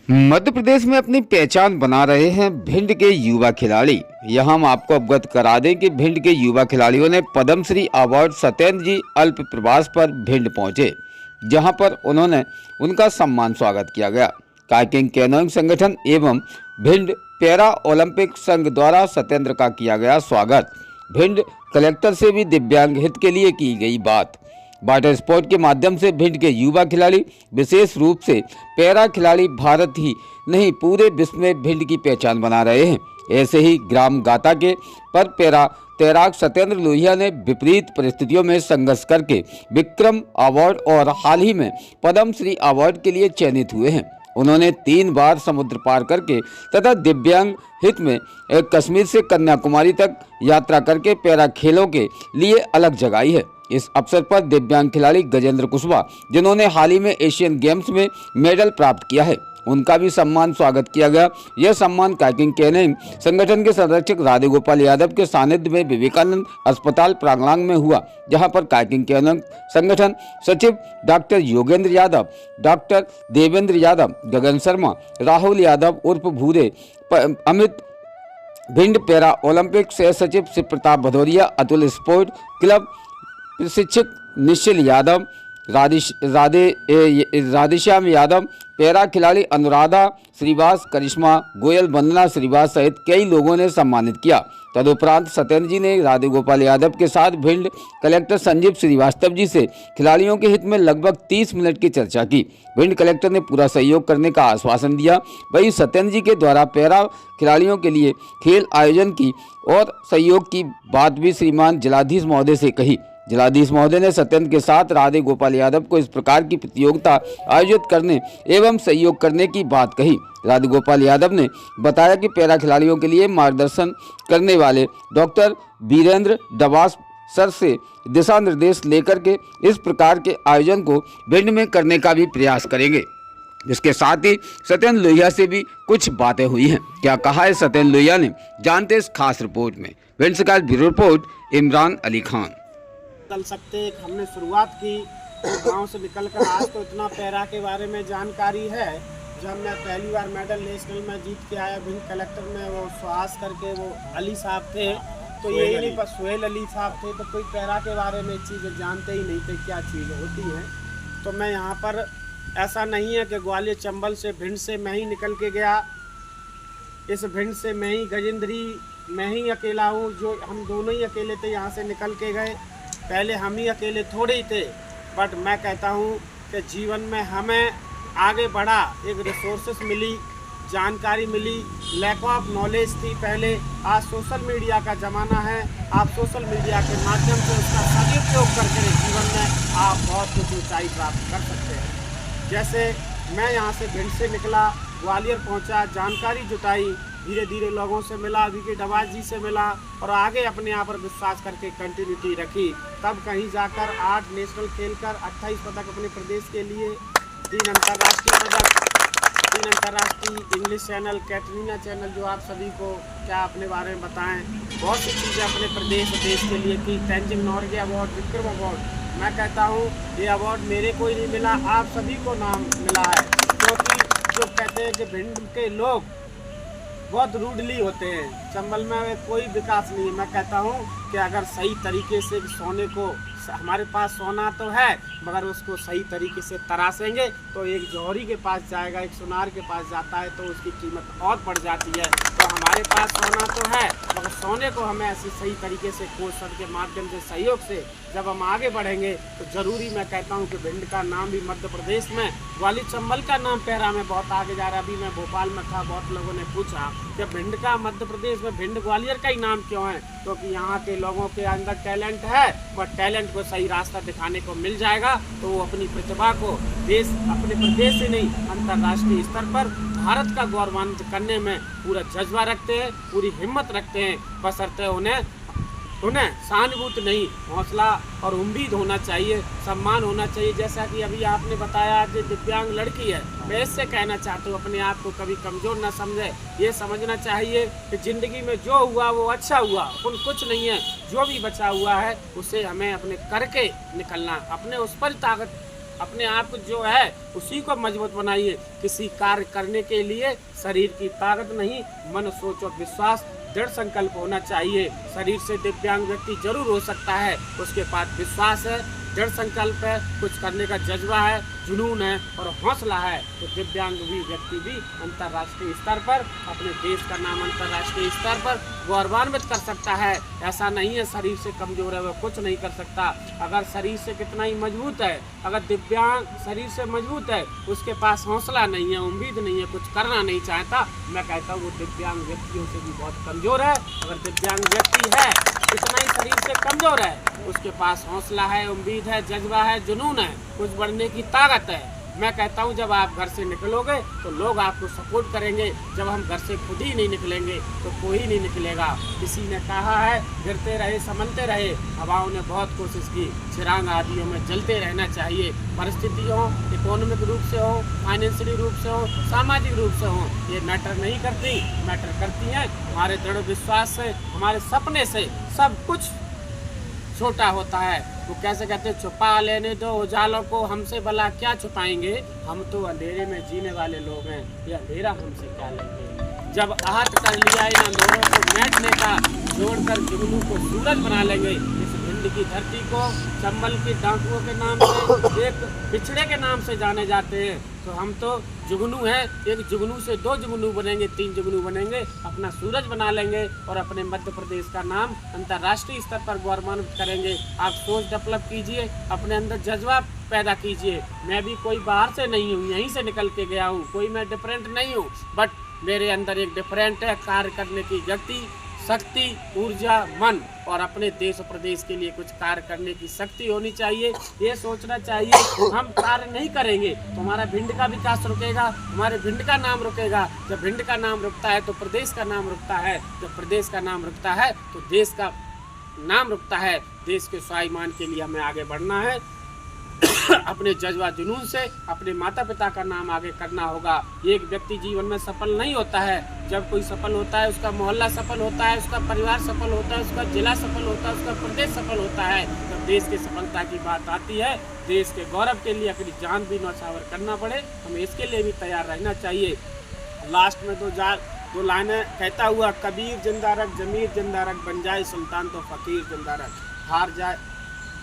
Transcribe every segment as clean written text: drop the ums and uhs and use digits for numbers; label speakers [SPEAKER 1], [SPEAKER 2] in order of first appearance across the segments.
[SPEAKER 1] मध्य प्रदेश में अपनी पहचान बना रहे हैं भिंड के युवा खिलाड़ी। यहां हम आपको अवगत करा दें कि भिंड के युवा खिलाड़ियों ने पद्मश्री अवार्ड सत्येंद्र जी अल्प प्रवास पर भिंड पहुंचे, जहां पर उन्होंने उनका सम्मान स्वागत किया गया। काइकिंग कैनोइंग संगठन एवं भिंड पैरा ओलंपिक संघ द्वारा सत्येंद्र का किया गया स्वागत। भिंड कलेक्टर से भी दिव्यांग हित के लिए की गई बात। वाटर स्पोर्ट के माध्यम से भिंड के युवा खिलाड़ी, विशेष रूप से पैरा खिलाड़ी भारत ही नहीं पूरे विश्व में भिंड की पहचान बना रहे हैं। ऐसे ही ग्राम गाता के पर पैरा तैराक सत्येंद्र लोहिया ने विपरीत परिस्थितियों में संघर्ष करके विक्रम अवार्ड और हाल ही में पद्मश्री अवार्ड के लिए चयनित हुए हैं। उन्होंने 3 बार समुद्र पार करके तथा दिव्यांग हित में कश्मीर से कन्याकुमारी तक यात्रा करके पैरा खेलों के लिए अलग जगाई है। इस अवसर पर दिव्यांग खिलाड़ी गजेंद्र कुशवाहा, जिन्होंने हाल ही में एशियन गेम्स में मेडल प्राप्त किया है, उनका भी सम्मान स्वागत किया गया। यह सम्मान काइकिंग कैनोइंग संगठन के संरक्षक राधे गोपाल यादव के सानिध्य में विवेकानंद अस्पताल प्रांगण में हुआ, जहां पर काइकिंग कैनोइंग संगठन सचिव डॉक्टर योगेंद्र यादव, डॉक्टर देवेंद्र यादव, गगन शर्मा, राहुल यादव उर्फ भूरे, अमित, भिंड पैरा ओलंपिक सह सचिव शिव प्रताप भदौरिया, अतुल स्पोर्ट क्लब प्रशिक्षक निश्चल यादव, राधेश्याम यादव, पैरा खिलाड़ी अनुराधा श्रीवास, करिश्मा गोयल, वंदना श्रीवास सहित कई लोगों ने सम्मानित किया। तदुपरांत सत्येंद्र जी ने राधे गोपाल यादव के साथ भिंड कलेक्टर संजीव श्रीवास्तव जी से खिलाड़ियों के हित में लगभग 30 मिनट की चर्चा की। भिंड कलेक्टर ने पूरा सहयोग करने का आश्वासन दिया। वहीं सत्येंद्र जी के द्वारा पैरा खिलाड़ियों के लिए खेल आयोजन की और सहयोग की बात भी श्रीमान जिलाधीश महोदय से कही। जिलाधीश महोदय ने सत्येंद्र के साथ राधे गोपाल यादव को इस प्रकार की प्रतियोगिता आयोजित करने एवं सहयोग करने की बात कही। राधे गोपाल यादव ने बताया कि पैरा खिलाड़ियों के लिए मार्गदर्शन करने वाले डॉक्टर वीरेंद्र डबास सर से दिशा निर्देश लेकर के इस प्रकार के आयोजन को भिंड में करने का भी प्रयास करेंगे। इसके साथ ही सत्येंद्र लोहिया से भी कुछ बातें हुई हैं। क्या कहा है सत्येंद्र लोहिया ने, जानते इस खास रिपोर्ट में। भिंड से खास ब्यूरो रिपोर्ट इमरान अली खान।
[SPEAKER 2] चल सकते हमने शुरुआत की गांव से निकलकर आज तो इतना पैरा के बारे में जानकारी है। जब मैं पहली बार मेडल नेशनल में जीत के आया भिंड कलेक्टर में, वो सुहास करके वो अली साहब थे, तो यही नहीं पर सुहेल अली साहब थे, तो कोई पैरा के बारे में चीज़ें जानते ही नहीं थे क्या चीज़ होती है। तो मैं यहाँ पर ऐसा नहीं है कि ग्वालियर चंबल से भिंड से मैं ही निकल के गया। इस भिंड से मैं ही गजेंद्री मैं ही अकेला हूँ, जो हम दोनों ही अकेले थे यहाँ से निकल के गए। पहले हम ही अकेले थोड़े ही थे, बट मैं कहता हूँ कि जीवन में हमें आगे बढ़ा, एक रिसोर्सेस मिली, जानकारी मिली, लैक ऑफ नॉलेज थी पहले। आज सोशल मीडिया का ज़माना है, आप सोशल मीडिया के माध्यम से उसका सदुपयोग करके जीवन में आप बहुत कुछ ऊंचाई प्राप्त कर सकते हैं। जैसे मैं यहाँ से भिंड से निकला, ग्वालियर पहुँचा, जानकारी जुटाई, धीरे धीरे लोगों से मिला, वीके डबास जी से मिला और आगे अपने आप पर विश्वास करके कंटिन्यूटी रखी। तब कहीं जाकर 8 नेशनल खेलकर 28 पदक अपने प्रदेश के लिए, 3 अंतर्राष्ट्रीय पदक, 3 अंतर्राष्ट्रीय इंग्लिश चैनल, कैटरीना चैनल, जो आप सभी को क्या अपने बारे में बताएं, बहुत सी चीज़ें अपने प्रदेश और देश के लिए की। तेंजिंग नॉर्गे अवार्ड, विक्रम अवार्ड, मैं कहता हूँ ये अवार्ड मेरे को ही नहीं मिला, आप सभी को नाम मिला है। क्योंकि जो कहते हैं कि भिंड के लोग बहुत रूडली होते हैं, चंबल में कोई विकास नहीं है। मैं कहता हूँ कि अगर सही तरीके से सोने को, हमारे पास सोना तो है मगर उसको सही तरीके से तराशेंगे तो एक जौहरी के पास जाएगा, एक सुनार के पास जाता है तो उसकी कीमत और बढ़ जाती है। तो हमारे पास सोना तो है मगर सोने को हमें ऐसे सही तरीके से कोषण के माध्यम से, सहयोग से जब हम आगे बढ़ेंगे तो ज़रूरी मैं कहता हूँ कि भिंड का नाम भी मध्य प्रदेश में, ग्वालियर चंबल का नाम पैरा में बहुत आगे जा रहा है। अभी मैं भोपाल में था, बहुत लोगों ने पूछा कि भिंड का मध्य प्रदेश में भिंड ग्वालियर का ही नाम क्यों है, क्योंकि यहाँ के लोगों के अंदर टैलेंट है और टैलेंट को सही रास्ता दिखाने को मिल जाएगा तो वो अपनी प्रतिभा को देश, अपने प्रदेश से नहीं अंतर्राष्ट्रीय स्तर पर भारत का गौरवान्वित करने में पूरा जज्बा रखते हैं, पूरी हिम्मत रखते हैं। बशर्ते उन्हें सहानुभूति नहीं, हौसला और उम्मीद होना चाहिए, सम्मान होना चाहिए। जैसा कि अभी आपने बताया जो दिव्यांग लड़की है, मैं इससे कहना चाहता हूँ अपने आप को कभी कमज़ोर न समझे। ये समझना चाहिए कि ज़िंदगी में जो हुआ वो अच्छा हुआ, कुछ नहीं है। जो भी बचा हुआ है उसे हमें अपने करके निकलना, अपने उस पर ताकत अपने आप जो है उसी को मजबूत बनाइए। किसी कार्य करने के लिए शरीर की ताकत नहीं, मन, सोच और विश्वास, दृढ़ संकल्प होना चाहिए। शरीर से दिव्यांग व्यक्ति जरूर हो सकता है, उसके पास विश्वास है, दृढ़ संकल्प है, कुछ करने का जज्बा है, जुनून है और हौसला है, तो दिव्यांग भी व्यक्ति भी अंतर्राष्ट्रीय स्तर पर अपने देश का नाम अंतर्राष्ट्रीय स्तर पर गौरवान्वित कर सकता है। ऐसा नहीं है शरीर से कमजोर है वह कुछ नहीं कर सकता। अगर शरीर से कितना ही मजबूत है, अगर दिव्यांग शरीर से मजबूत है, उसके पास हौसला नहीं है, उम्मीद नहीं है, कुछ करना नहीं चाहता, मैं कहता हूँ वो दिव्यांग व्यक्तियों से भी बहुत कमजोर है। अगर दिव्यांग व्यक्ति है इतना ही शरीर से कमजोर है, उसके पास हौसला है, उम्मीद है, जज्बा है, जुनून है, कुछ बढ़ने की ताकत है। मैं कहता हूँ जब आप घर से निकलोगे तो लोग आपको सपोर्ट करेंगे। जब हम घर से खुद ही नहीं निकलेंगे तो कोई नहीं निकलेगा। किसी ने कहा है गिरते रहे संभलते रहे, हवाओं ने बहुत कोशिश की, चिराग आदियों में जलते रहना चाहिए। परिस्थिति हो, इकोनॉमिक रूप से हो, फाइनेंशियली रूप से हो, सामाजिक रूप से हो, ये मैटर नहीं करती, मैटर करती हैं हमारे दृढ़ विश्वास से, हमारे सपने से। सब कुछ छोटा होता है। वो कैसे कहते हैं, छुपा लेने दो उजालों को, हमसे भला क्या छुपाएंगे, हम तो अंधेरे में जीने वाले लोग हैं, ये अंधेरा हमसे क्या लेंगे। जब आहत कर लिया इन अंधेरों को मैटने का, जोड़कर जुगनू को सूरज बना लेंगे। इस भिंड की धरती को चंबल के डाकुओं के नाम से, एक बिछड़े के नाम से जाने जाते हैं, तो हम तो जुगनू हैं। एक जुगनू से 2 जुगनू बनेंगे, 3 जुगनू बनेंगे, अपना सूरज बना लेंगे और अपने मध्य प्रदेश का नाम अंतर्राष्ट्रीय स्तर पर गौरवान्वित करेंगे। आप सोच डेवलप कीजिए, अपने अंदर जज्बा पैदा कीजिए। मैं भी कोई बाहर से नहीं हूँ, यहीं से निकल के गया हूँ, कोई मैं डिफरेंट नहीं हूँ, बट मेरे अंदर एक डिफरेंट है, कार्य करने की गति, शक्ति, ऊर्जा, मन और अपने देश और प्रदेश के लिए कुछ कार्य करने की शक्ति होनी चाहिए। ये सोचना चाहिए हम कार्य नहीं करेंगे तो हमारा भिंड का विकास रुकेगा, हमारे भिंड का नाम रुकेगा। जब भिंड का नाम रुकता है तो प्रदेश का नाम रुकता है, जब प्रदेश का नाम रुकता है तो देश का नाम रुकता है। देश के स्वाभिमान के लिए हमें आगे बढ़ना है। अपने जज्बा जुनून से अपने माता पिता का नाम आगे करना होगा। एक व्यक्ति जीवन में सफल नहीं होता है, जब कोई सफल होता है उसका मोहल्ला सफल होता है, उसका परिवार सफल होता है, उसका जिला सफल होता है, उसका प्रदेश सफल होता है। जब देश की सफलता की बात आती है, देश के गौरव के लिए अपनी जान भी न्यौछावर करना पड़े, हमें इसके लिए भी तैयार रहना चाहिए। लास्ट में दो लाइनें कहता हुआ, कबीर जिंदा रख, जमीर जिंदा रख, बन जाए सुल्तान तो फकीर जिंदा रख, हार जाए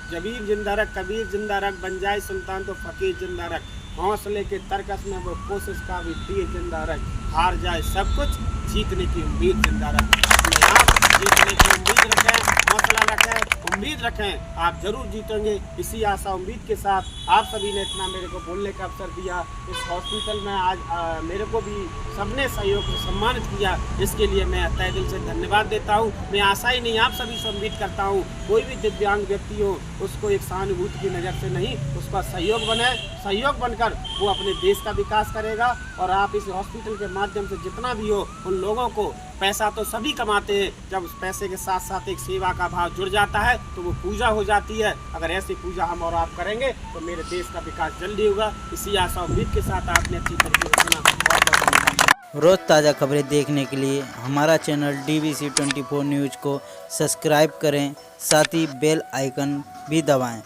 [SPEAKER 2] जबीर जिंदा रख, कबीर जिंदा रख, बन जाए सुल्तान तो फकीर जिंदा रख, हौसले के तरकस में वो कोशिश का भी तीर जिंदा रख, हार जाए सब कुछ, जीतने की उम्मीद जिंदा रख। अपने आप जीतने की उम्मीद रखें, हौसला रखें, उम्मीद रखें, आप जरूर जीतेंगे। इसी आशा उम्मीद के साथ आप सभी ने इतना मेरे को बोलने का अवसर दिया। इस हॉस्पिटल में आज मेरे को भी सबने सहयोग से सम्मानित किया, इसके लिए मैं तहे दिल से धन्यवाद देता हूँ। मैं आशा ही नहीं आप सभी से उम्मीद करता हूँ कोई भी दिव्यांग व्यक्ति हो उसको एक सहानुभूति की नज़र से नहीं, उसका सहयोग बने, सहयोग बनकर वो अपने देश का विकास करेगा। और आप इस हॉस्पिटल के माध्यम से जितना भी हो उन लोगों को, पैसा तो सभी कमाते हैं, जब उस पैसे के साथ साथ एक सेवा का भाव जुड़ जाता है तो वो पूजा हो जाती है। अगर ऐसी पूजा हम और आप करेंगे तो मेरे देश का विकास जल्दी होगा। इसी आशा उम्मीद के साथ आपने अच्छी तरीके से सुना।
[SPEAKER 3] रोज़ ताज़ा खबरें देखने के लिए हमारा चैनल DBC 24 न्यूज़ को सब्सक्राइब करें, साथ ही बेल आइकन भी दबाएं।